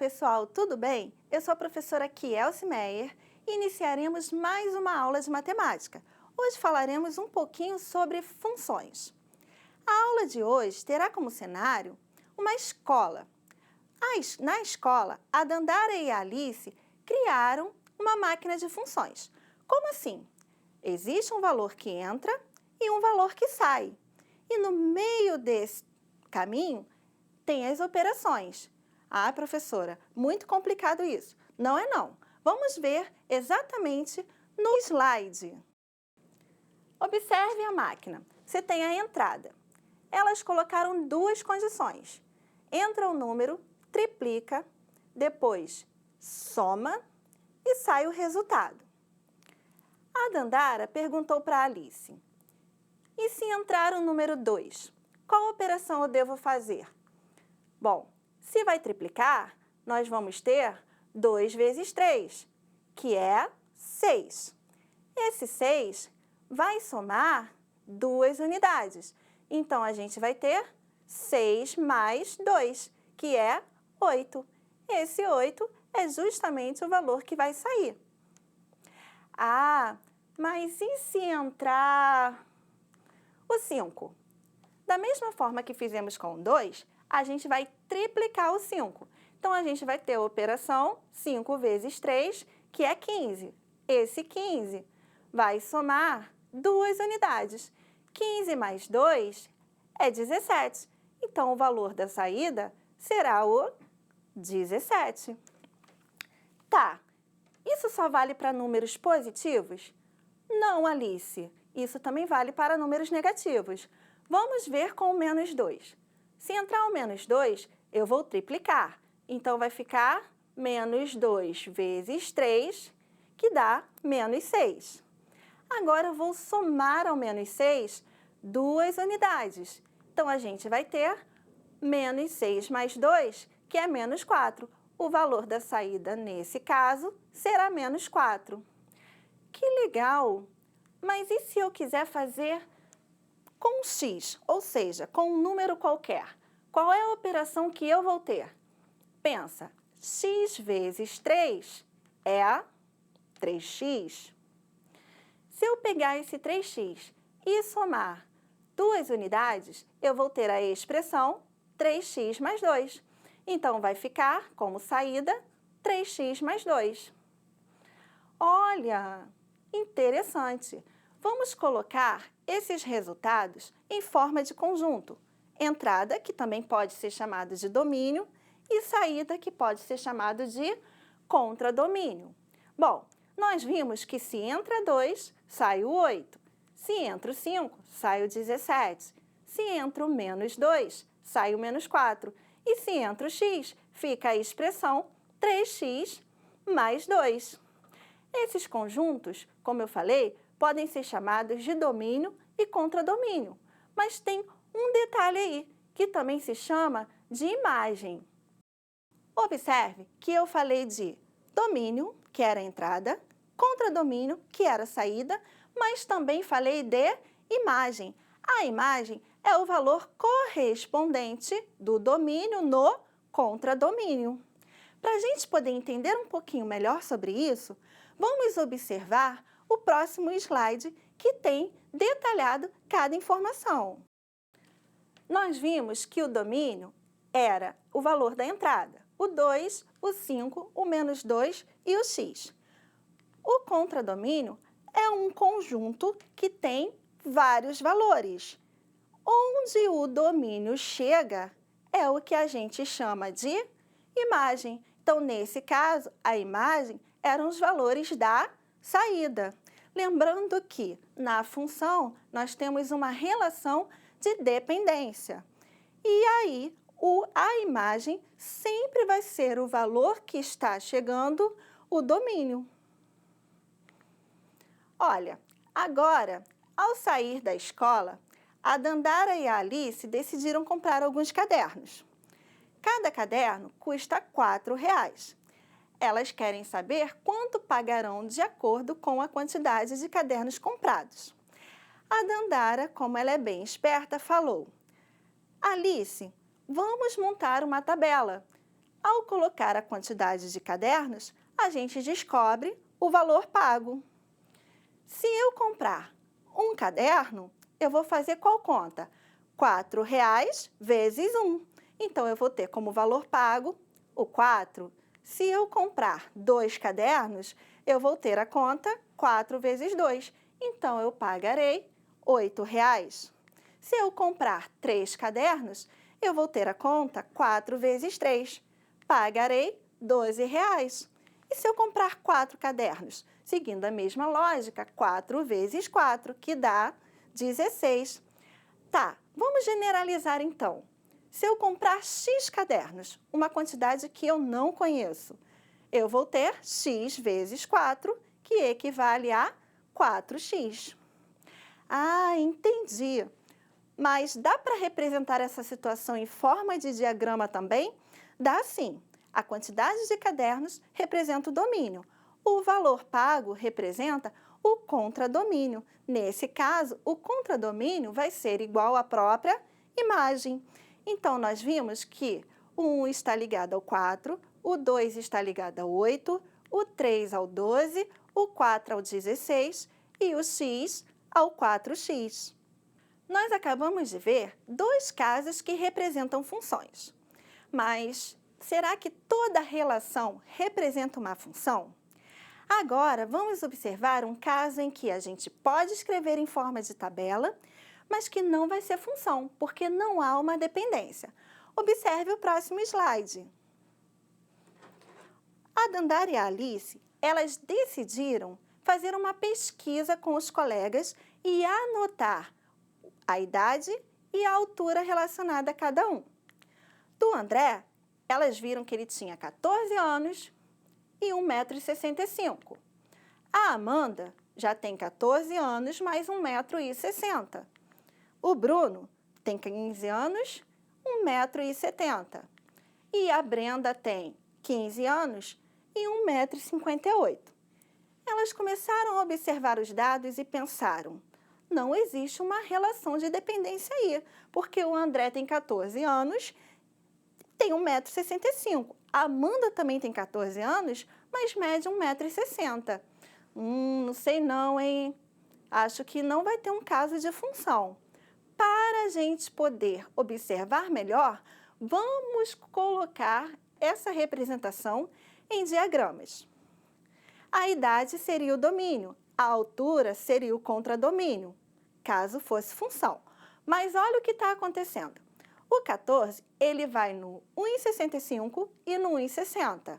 pessoal, tudo bem? Eu sou a professora Kielce Meyer e iniciaremos mais uma aula de matemática. Hoje falaremos um pouquinho sobre funções. A aula de hoje terá como cenário uma escola. Na escola, a Dandara e a Alice criaram uma máquina de funções. Como assim? Existe um valor que entra e um valor que sai. E no meio desse caminho tem as operações. Ah, professora, muito complicado isso. Não é não. Vamos ver exatamente no slide. Observe a máquina. Você tem a entrada. Elas colocaram duas condições. Entra o número, triplica, depois soma e sai o resultado. A Dandara perguntou para a Alice: e se entrar o número 2? Qual operação eu devo fazer? Bom, se vai triplicar, nós vamos ter 2 vezes 3, que é 6. Esse 6 vai somar 2 unidades. Então, a gente vai ter 6 mais 2, que é 8. Esse 8 é justamente o valor que vai sair. Ah, mas e se entrar o 5? Da mesma forma que fizemos com o 2, a gente vai triplicar o 5. Então, a gente vai ter a operação 5 vezes 3, que é 15. Esse 15 vai somar 2 unidades. 15 mais 2 é 17. Então, o valor da saída será o 17. Tá, isso só vale para números positivos? Não, Alice. Isso também vale para números negativos. Vamos ver com o menos 2. Se entrar o menos 2, eu vou triplicar. Então, vai ficar menos 2 vezes 3, que dá menos 6. Agora, eu vou somar ao menos 6 2 unidades. Então, a gente vai ter menos 6 mais 2, que é menos 4. O valor da saída, nesse caso, será menos 4. Que legal! Mas e se eu quiser fazer com x, ou seja, com um número qualquer? Qual é a operação que eu vou ter? Pensa, x vezes 3 é 3x. Se eu pegar esse 3x e somar 2 unidades, eu vou ter a expressão 3x mais 2. Então, vai ficar como saída 3x mais 2. Olha, interessante! Vamos colocar esses resultados em forma de conjunto. Entrada, que também pode ser chamado de domínio, e saída, que pode ser chamado de contradomínio. Bom, nós vimos que se entra 2, sai o 8. Se entra o 5, sai o 17. Se entra o menos 2, sai o menos 4. E se entra o x, fica a expressão 3x mais 2. Esses conjuntos, como eu falei, podem ser chamados de domínio e contradomínio. Mas tem um detalhe aí, que também se chama de imagem. Observe que eu falei de domínio, que era a entrada, contradomínio, que era a saída, mas também falei de imagem. A imagem é o valor correspondente do domínio no contradomínio. Para a gente poder entender um pouquinho melhor sobre isso, vamos observar o próximo slide que tem detalhado cada informação. Nós vimos que o domínio era o valor da entrada, o 2, o 5, o menos 2 e o x. O contradomínio é um conjunto que tem vários valores. Onde o domínio chega é o que a gente chama de imagem. Então, nesse caso, a imagem eram os valores da saída. Lembrando que, na função, nós temos uma relação de dependência. E aí, a imagem sempre vai ser o valor que está chegando, o domínio. Olha, agora, ao sair da escola, a Dandara e a Alice decidiram comprar alguns cadernos. Cada caderno custa R$4. Elas querem saber quanto pagarão de acordo com a quantidade de cadernos comprados. A Dandara, como ela é bem esperta, falou: Alice, vamos montar uma tabela. Ao colocar a quantidade de cadernos, a gente descobre o valor pago. Se eu comprar um caderno, eu vou fazer qual conta? R$ 4,00 vezes 1. Então, eu vou ter como valor pago o 4. Se eu comprar 2 cadernos, eu vou ter a conta 4 vezes 2. Então, eu pagarei R$ 8,00. Se eu comprar 3 cadernos, eu vou ter a conta 4 vezes 3. Pagarei R$ 12,00. E se eu comprar 4 cadernos? Seguindo a mesma lógica, 4 vezes 4, que dá 16. Tá, vamos generalizar então. Se eu comprar X cadernos, uma quantidade que eu não conheço, eu vou ter X vezes 4, que equivale a 4x. Ah, entendi. Mas dá para representar essa situação em forma de diagrama também? Dá sim. A quantidade de cadernos representa o domínio. O valor pago representa o contradomínio. Nesse caso, o contradomínio vai ser igual à própria imagem. Então, nós vimos que o 1 está ligado ao 4, o 2 está ligado ao 8, o 3 ao 12, o 4 ao 16 e o x ao 4x. Nós acabamos de ver 2 casos que representam funções. Mas será que toda relação representa uma função? Agora, vamos observar um caso em que a gente pode escrever em forma de tabela, mas que não vai ser função, porque não há uma dependência. Observe o próximo slide. A Dandara e a Alice, elas decidiram fazer uma pesquisa com os colegas e anotar a idade e a altura relacionada a cada um. Do André, elas viram que ele tinha 14 anos e 1,65 m. A Amanda já tem 14 anos, mais 1,60 m. O Bruno tem 15 anos, 1,70 m. E a Brenda tem 15 anos e 1,58 m. Elas começaram a observar os dados e pensaram: não existe uma relação de dependência aí, porque o André tem 14 anos, tem 1,65 m. A Amanda também tem 14 anos, mas mede 1,60 m. Não sei não, hein? Acho que não vai ter um caso de função. Para a gente poder observar melhor, vamos colocar essa representação em diagramas. A idade seria o domínio, a altura seria o contradomínio, caso fosse função. Mas olha o que está acontecendo. O 14, ele vai no 1,65 e no 1,60.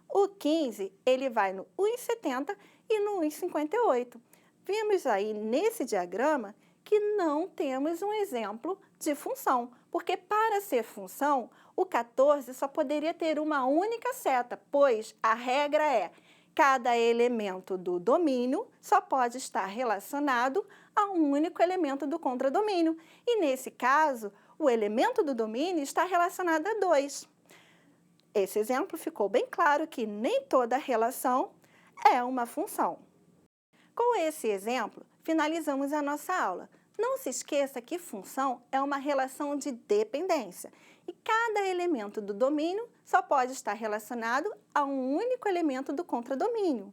O 15, ele vai no 1,70 e no 1,58. Vimos aí nesse diagrama que não temos um exemplo de função, porque para ser função, o 14 só poderia ter uma única seta, pois a regra é: cada elemento do domínio só pode estar relacionado a um único elemento do contradomínio. E nesse caso, o elemento do domínio está relacionado a 2. Esse exemplo ficou bem claro que nem toda relação é uma função. Com esse exemplo, finalizamos a nossa aula. Não se esqueça que função é uma relação de dependência e cada elemento do domínio só pode estar relacionado a um único elemento do contradomínio.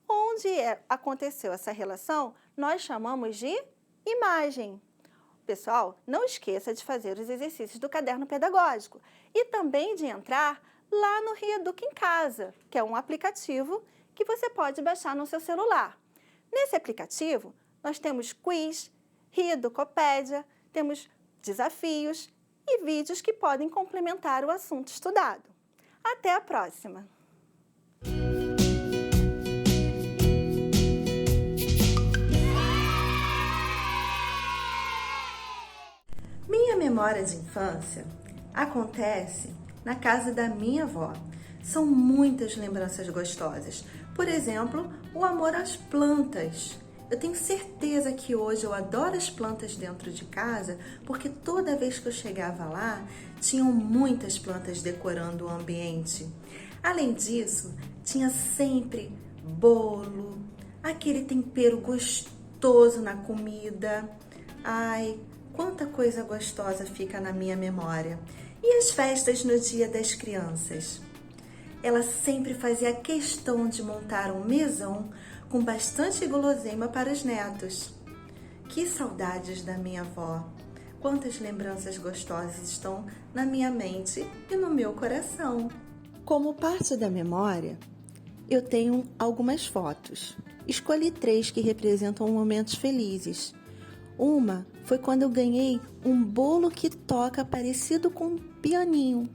Onde aconteceu essa relação, nós chamamos de imagem. Pessoal, não esqueça de fazer os exercícios do caderno pedagógico e também de entrar lá no Reeduca em Casa, que é um aplicativo que você pode baixar no seu celular. Nesse aplicativo, nós temos quiz, Reeducopédia, temos desafios e vídeos que podem complementar o assunto estudado. Até a próxima! Minha memória de infância acontece na casa da minha avó. São muitas lembranças gostosas. Por exemplo, o amor às plantas. Eu tenho certeza que hoje eu adoro as plantas dentro de casa, porque toda vez que eu chegava lá, tinham muitas plantas decorando o ambiente. Além disso, tinha sempre bolo, aquele tempero gostoso na comida. Ai, quanta coisa gostosa fica na minha memória. E as festas no Dia das Crianças? Ela sempre fazia questão de montar um mesão com bastante guloseima para os netos. Que saudades da minha avó! Quantas lembranças gostosas estão na minha mente e no meu coração. Como parte da memória, eu tenho algumas fotos. Escolhi 3 que representam momentos felizes. Uma foi quando eu ganhei um bolo que toca parecido com um pianinho.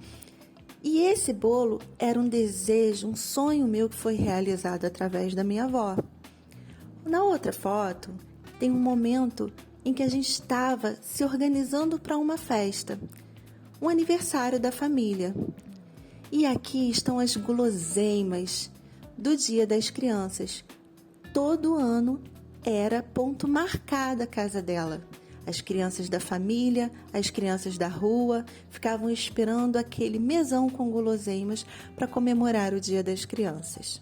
E esse bolo era um desejo, um sonho meu que foi realizado através da minha avó. Na outra foto, tem um momento em que a gente estava se organizando para uma festa, um aniversário da família. E aqui estão as guloseimas do Dia das Crianças. Todo ano era ponto marcado a casa dela. As crianças da família, as crianças da rua ficavam esperando aquele mesão com guloseimas para comemorar o Dia das Crianças.